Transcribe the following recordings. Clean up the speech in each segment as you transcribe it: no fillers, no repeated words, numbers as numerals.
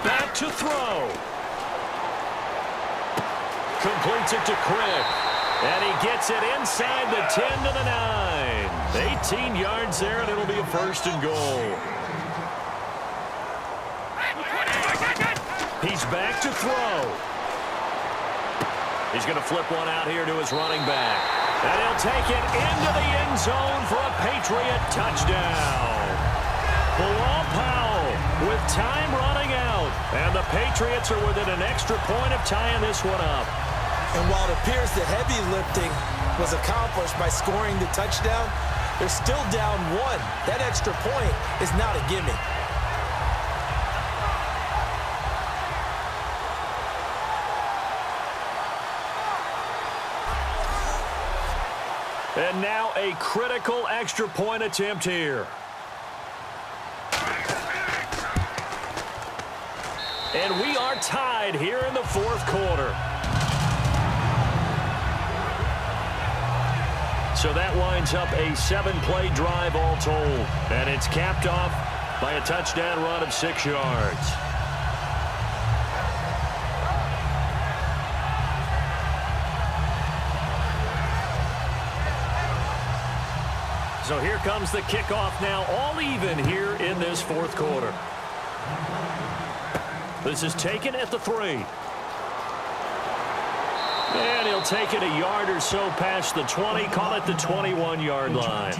Back to throw. Completes it to Crick. And he gets it inside the 10 to the 9. 18 yards there, and it'll be a first and goal. He's back to throw. He's going to flip one out here to his running back. And he'll take it into the end zone for a Patriot touchdown. Bilal Powell with time running out. And the Patriots are within an extra point of tying this one up. And while it appears the heavy lifting was accomplished by scoring the touchdown, they're still down one. That extra point is not a gimme. And now a critical extra point attempt here. And we are tied here in the fourth quarter. So that winds up a 7-play drive all told. And it's capped off by a touchdown run of 6 yards. So here comes the kickoff now, all even here in this fourth quarter. This is taken at the 3. And he'll take it a yard or so past the 20, call it the 21-yard line.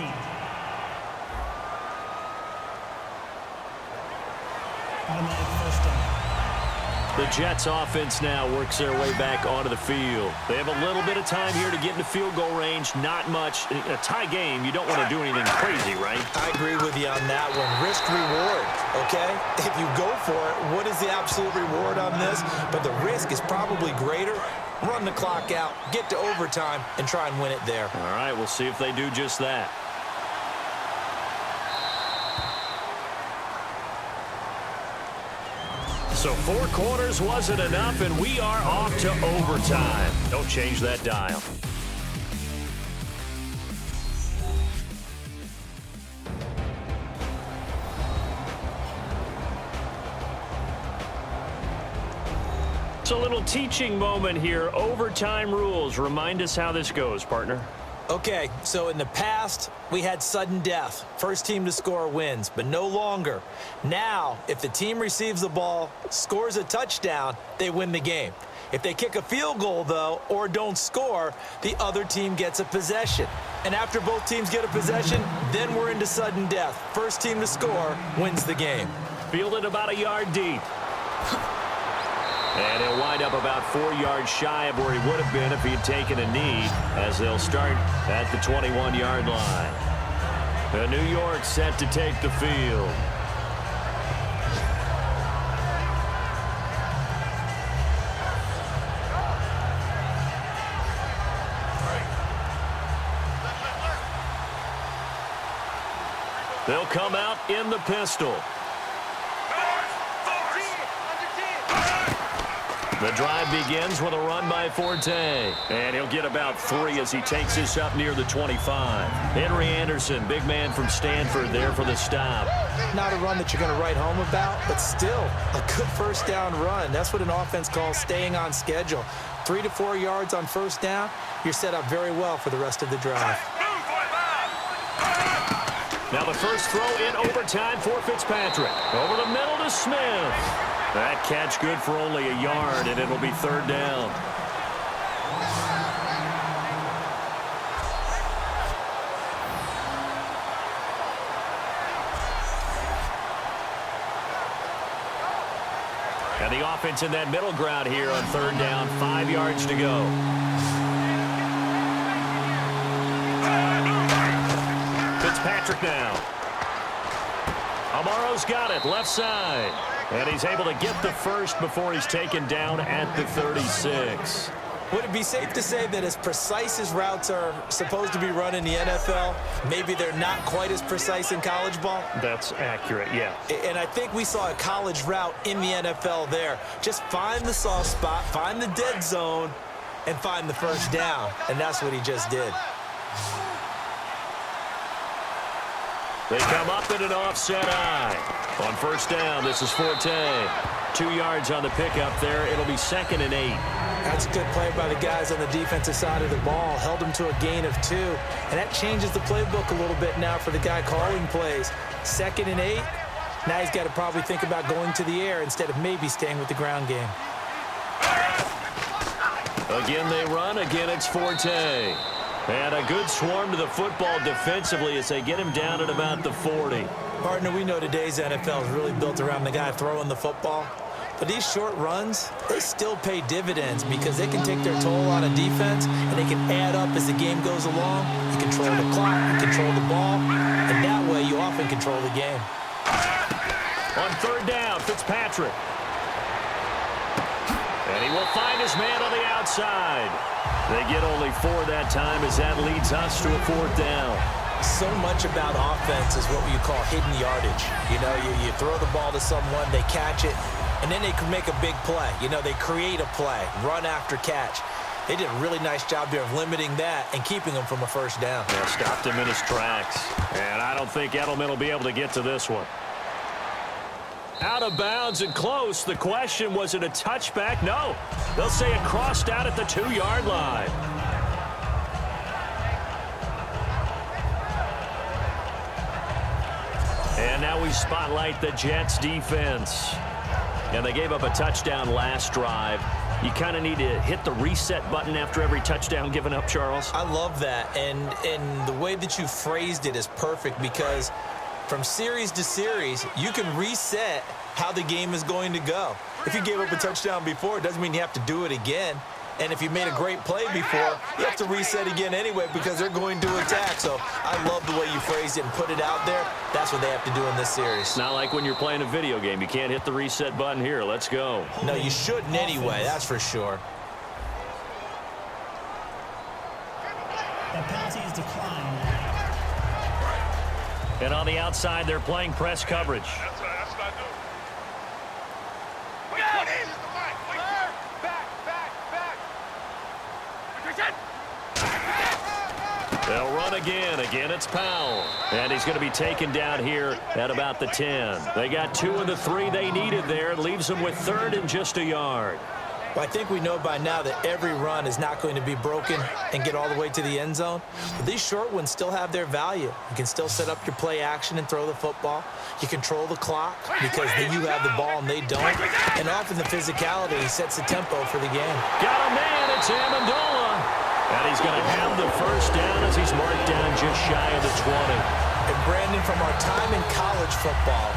The Jets offense now works their way back onto the field. They have a little bit of time here to get into field goal range. Not much. A tie game, you don't want to do anything crazy, right? I agree with you on that one. Risk reward, okay? If you go for it, what is the absolute reward on this? But the risk is probably greater. Run the clock out, get to overtime, and try and win it there. All right, we'll see if they do just that. So 4 quarters wasn't enough, and we are off to overtime. Don't change that dial. It's a little teaching moment here. Overtime rules. Remind us how this goes, partner. Okay, so in the past, we had sudden death. First team to score wins, but no longer. Now, if the team receives the ball, scores a touchdown, they win the game. If they kick a field goal, though, or don't score, the other team gets a possession. And after both teams get a possession, then we're into sudden death. First team to score wins the game. Fielded about a yard deep. And he'll wind up about 4 yards shy of where he would have been if he had taken a knee, as they'll start at the 21-yard line. The New York set to take the field. They'll come out in the pistol. The drive begins with a run by Forte. And he'll get about 3 as he takes this up near the 25. Henry Anderson, big man from Stanford, there for the stop. Not a run that you're going to write home about, but still a good first down run. That's what an offense calls staying on schedule. 3 to 4 yards on first down, you're set up very well for the rest of the drive. Now the first throw in overtime for Fitzpatrick. Over the middle to Smith. That catch good for only a yard, and it'll be third down. And the offense in that middle ground here on third down, 5 yards to go. Fitzpatrick now. Amaro's got it, left side. And he's able to get the first before he's taken down at the 36. Would it be safe to say that as precise as routes are supposed to be run in the NFL, maybe they're not quite as precise in college ball? That's accurate, yeah. And I think we saw a college route in the NFL there. Just find the soft spot, find the dead zone, and find the first down. And that's what he just did. They come up in an offset eye. On first down, this is Forte. 2 yards on the pickup there. It'll be 2nd and 8. That's a good play by the guys on the defensive side of the ball. Held them to a gain of 2. And that changes the playbook a little bit now for the guy calling plays. 2nd and 8. Now he's got to probably think about going to the air instead of maybe staying with the ground game. Again they run. Again it's Forte. And a good swarm to the football defensively as they get him down at about the 40. Partner, we know today's NFL is really built around the guy throwing the football. But these short runs, they still pay dividends because they can take their toll on a defense and they can add up as the game goes along. You control the clock, you control the ball, and that way you often control the game. On third down, Fitzpatrick. And he will find his man on the outside. They get only 4 that time as that leads us to a 4th down. So much about offense is what you call hidden yardage. You know, you throw the ball to someone, they catch it, and then they can make a big play. You know, they create a play, run after catch. They did a really nice job there of limiting that and keeping him from a first down. Yeah, stopped him in his tracks. And I don't think Edelman will be able to get to this one. Out of bounds and close. The question, was it a touchback? No. They'll say it crossed out at the 2-yard line. And now we spotlight the Jets defense. And they gave up a touchdown last drive. You kind of need to hit the reset button after every touchdown given up, Charles. I love that. And the way that you phrased it is perfect because from series to series, you can reset how the game is going to go. If you gave up a touchdown before, it doesn't mean you have to do it again. And if you made a great play before, you have to reset again anyway because they're going to attack. So I love the way you phrased it and put it out there. That's what they have to do in this series. It's not like when you're playing a video game. You can't hit the reset button here. Let's go. No, you shouldn't anyway. That's for sure. That penalty is declined. And on the outside, they're playing press coverage. That's what I do. They'll run again. Again, it's Powell. And he's going to be taken down here at about the 10. They got 2 of the 3 they needed there. Leaves them with 3rd and just a yard. Well, I think we know by now that every run is not going to be broken and get all the way to the end zone. But these short ones still have their value. You can still set up your play action and throw the football. You control the clock because then you have the ball and they don't. And often the physicality sets the tempo for the game. Got a man. It's Amendola. And he's going to have the first down as he's marked down just shy of the 20. And Brandon, from our time in college football,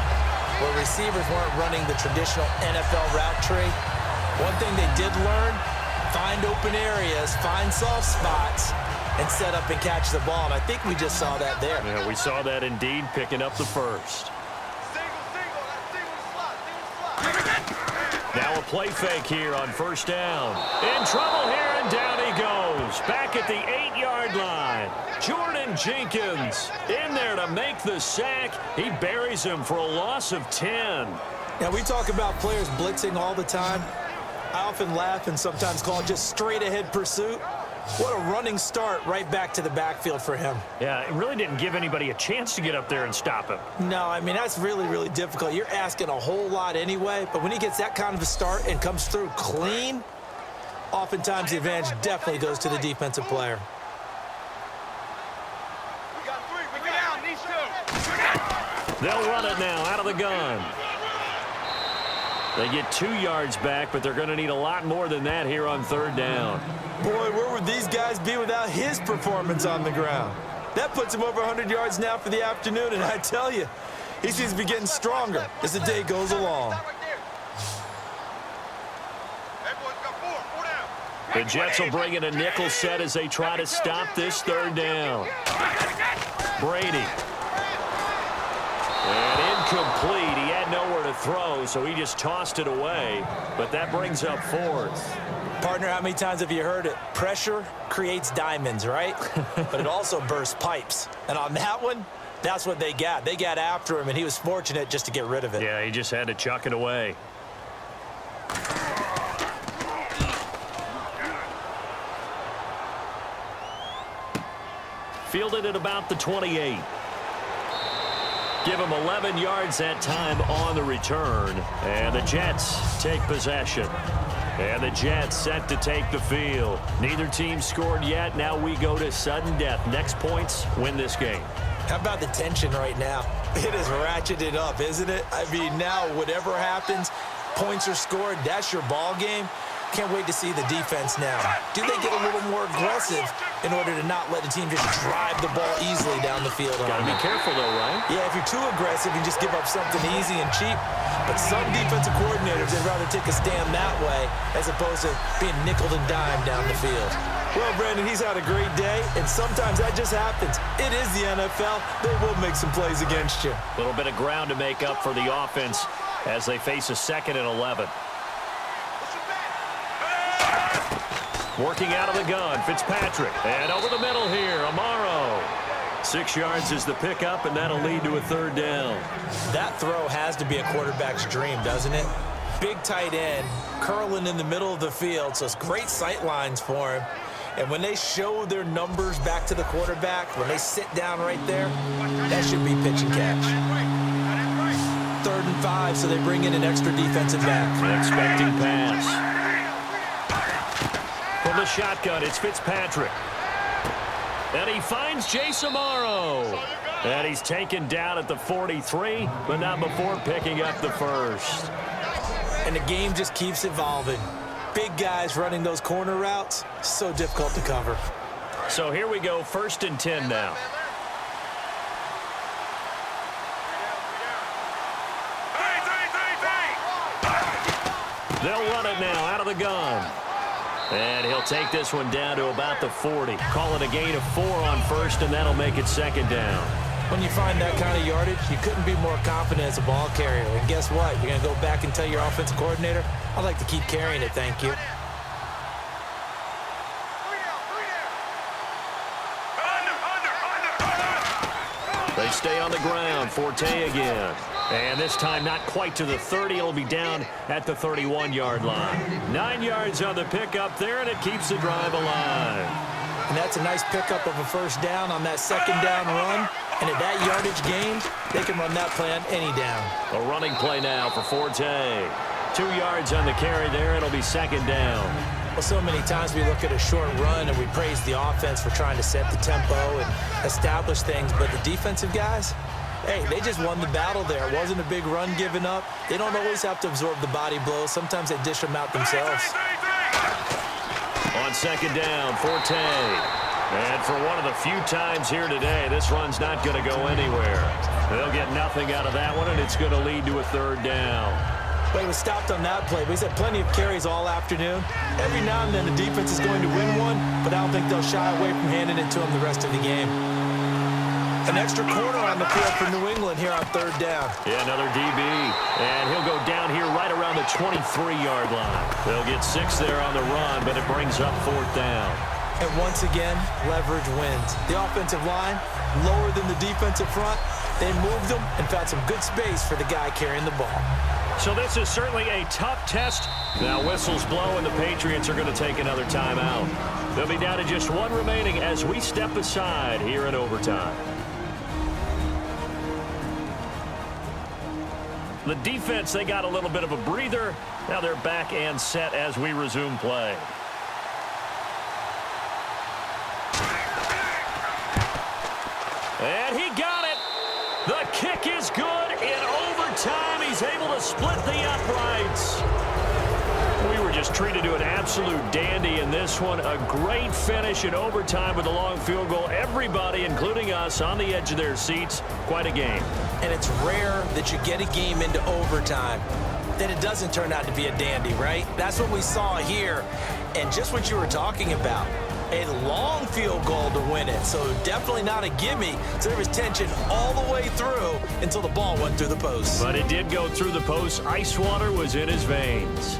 where receivers weren't running the traditional NFL route tree, one thing they did learn, find open areas, find soft spots, and set up and catch the ball. And I think we just saw that there. Yeah, we saw that indeed, picking up the first. Now a play fake here on first down. In trouble here, and down he goes. Back at the 8-yard line. Jordan Jenkins in there to make the sack. He buries him for a loss of 10. Now, we talk about players blitzing all the time. I often laugh and sometimes call it just straight-ahead pursuit. What a running start right back to the backfield for him. Yeah, it really didn't give anybody a chance to get up there and stop him. No, I mean, that's really, really difficult. You're asking a whole lot anyway, but when he gets that kind of a start and comes through clean, oftentimes the advantage definitely goes to the defensive player. We got 3. We got down. These 2. They'll run it now out of the gun. They get 2 yards back, but they're going to need a lot more than that here on third down. Boy, where would these guys be without his performance on the ground? That puts him over 100 yards now for the afternoon, and I tell you, he seems to be getting stronger as the day goes along. The Jets will bring in a nickel set as they try to stop this third down. Brady. And incomplete. He had nowhere to throw, so he just tossed it away. But that brings up 4th. Partner, how many times have you heard it? Pressure creates diamonds, right? But it also bursts pipes. And on that one, that's what they got. They got after him, and he was fortunate just to get rid of it. Yeah, he just had to chuck it away. Fielded at about the 28. Give him 11 yards that time on the return. And the Jets take possession. And the Jets set to take the field. Neither team scored yet. Now we go to sudden death. Next points win this game. How about the tension right now? It is ratcheted up, isn't it? I mean, now whatever happens, points are scored, that's your ball game. Can't wait to see the defense now. Do they get a little more aggressive in order to not let the team just drive the ball easily down the field? Gotta be careful, though, right? Yeah, if you're too aggressive, you just give up something easy and cheap. But some defensive coordinators, they'd rather take a stand that way as opposed to being nickeled and dimed down the field. Well, Brandon, he's had a great day, and sometimes that just happens. It is the NFL. They will make some plays against you. A little bit of ground to make up for the offense as they face a 2nd and 11. Working out of the gun, Fitzpatrick. And over the middle here, Amaro. 6 yards is the pickup, and that'll lead to a 3rd down. That throw has to be a quarterback's dream, doesn't it? Big tight end, curling in the middle of the field, so it's great sight lines for him. And when they show their numbers back to the quarterback, when they sit down right there, that should be pitch and catch. 3rd and 5, so they bring in an extra defensive back. Expecting pass. From the shotgun, it's Fitzpatrick. And he finds Jace Amaro. And he's taken down at the 43, but not before picking up the 1st. And the game just keeps evolving. Big guys running those corner routes, so difficult to cover. So here we go, 1st and 10 now. They'll run it now out of the gun. And he'll take this one down to about the 40. Call it a gain of 4 on 1st, and that'll make it 2nd down. When you find that kind of yardage, you couldn't be more confident as a ball carrier. And guess what? You're going to go back and tell your offensive coordinator, I'd like to keep carrying it, thank you. They stay on the ground. Forte again. And this time not quite to the 30. It'll be down at the 31-yard line. 9 yards on the pickup there, and it keeps the drive alive. And that's a nice pickup of a 1st down on that 2nd down run. And at that yardage gain, they can run that play on any down. A running play now for Forte. 2 yards on the carry there. It'll be 2nd down. Well, so many times we look at a short run and we praise the offense for trying to set the tempo and establish things. But the defensive guys, hey, they just won the battle there. It wasn't a big run given up. They don't always have to absorb the body blows. Sometimes they dish them out themselves. On 2nd down, Forte. And for one of the few times here today, this run's not going to go anywhere. They'll get nothing out of that one, and it's going to lead to a 3rd down. Well, he was stopped on that play, but he's had plenty of carries all afternoon. Every now and then the defense is going to win one, but I don't think they'll shy away from handing it to him the rest of the game. An extra corner on the field for New England here on 3rd down. Yeah, another DB. And he'll go down here right around the 23-yard line. They'll get 6 there on the run, but it brings up 4th down. And once again, leverage wins. The offensive line, lower than the defensive front. They moved them and found some good space for the guy carrying the ball. So this is certainly a tough test. Now whistles blow, and the Patriots are going to take another timeout. They'll be down to just 1 remaining as we step aside here in overtime. The defense, they got a little bit of a breather. Now they're back and set as we resume play. And he got it. The kick is good in overtime. He's able to split the uprights. We were just treated to an absolute dandy in this one. A great finish in overtime with a long field goal. Everybody, including us, on the edge of their seats. Quite a game. And it's rare that you get a game into overtime that it doesn't turn out to be a dandy, right? That's what we saw here. And just what you were talking about. A long field goal to win it, so definitely not a gimme. So there was tension all the way through until the ball went through the post. But it did go through the post. Ice water was in his veins.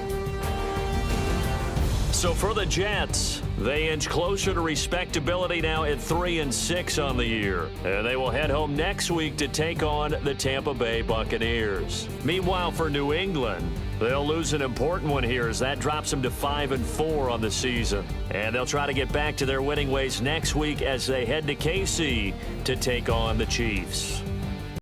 So for the Jets, they inch closer to respectability now at 3-6 on the year. And they will head home next week to take on the Tampa Bay Buccaneers. Meanwhile, for New England, they'll lose an important one here as that drops them to 5-4 on the season. And they'll try to get back to their winning ways next week as they head to KC to take on the Chiefs.